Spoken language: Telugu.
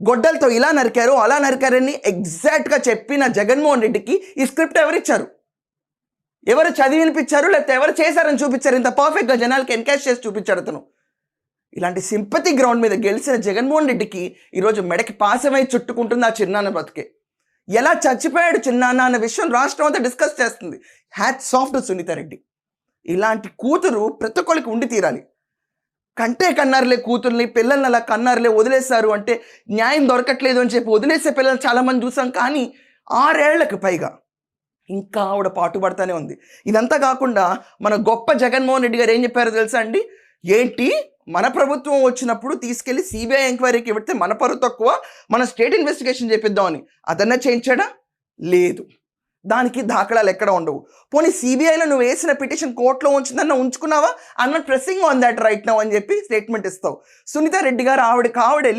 గొడ్డలతో ఇలా నరికారు అలా నరికారని ఎగ్జాక్ట్గా చెప్పిన జగన్మోహన్ రెడ్డికి ఈ స్క్రిప్ట్ ఎవరిచ్చారు? ఎవరు చదివి వినిపించారు, లేకపోతే ఎవరు చేశారని చూపించారు? ఇంత పర్ఫెక్ట్గా జనాలకి ఎన్కాష్ చేసి చూపించాడు అతను. ఇలాంటి సింపతి గ్రౌండ్ మీద గెలిచిన జగన్మోహన్ రెడ్డికి ఈరోజు మెడకి పాసమై చుట్టుకుంటుంది ఆ చిన్నాన్న బతికే. ఎలా చచ్చిపోయాడు చిన్నాన్న అన్న విషయం రాష్ట్రం అంతా డిస్కస్ చేస్తుంది. Hats off to Sunita Reddy. ఇలాంటి కూతురు ప్రతి ఒక్కరికి ఉండి తీరాలి. కంటే కన్నారులే కూతుర్ని, పిల్లల్ని అలా కన్నారులే వదిలేశారు అంటే న్యాయం దొరకట్లేదు అని చెప్పి వదిలేసే పిల్లలు చాలామంది చూసాం. కానీ 6 ఏళ్లకు పైగా ఇంకా ఆవిడ పాటుపడతానే ఉంది. ఇదంతా కాకుండా మన గొప్ప జగన్మోహన్ రెడ్డి గారు ఏం చెప్పారో తెలుసా అండి? ఏంటి మన ప్రభుత్వం వచ్చినప్పుడు తీసుకెళ్లి సిబిఐ ఎంక్వైరీకి పెడితే మన పరువు తక్కువ, మన స్టేట్ ఇన్వెస్టిగేషన్ చేపిద్దామని అదన్నా చేయించాడా? లేదు. దానికి దాఖలాలు ఎక్కడ ఉండవు. పోనీ సిబిఐలో నువ్వు వేసిన పిటిషన్ కోర్టులో ఉంచిందన్న ఉంచుకున్నావా? I'm not pressing on that right now అని చెప్పి స్టేట్మెంట్ ఇస్తావు. సునీత రెడ్డి గారు ఆవిడకి ఆవిడ వెళ్ళి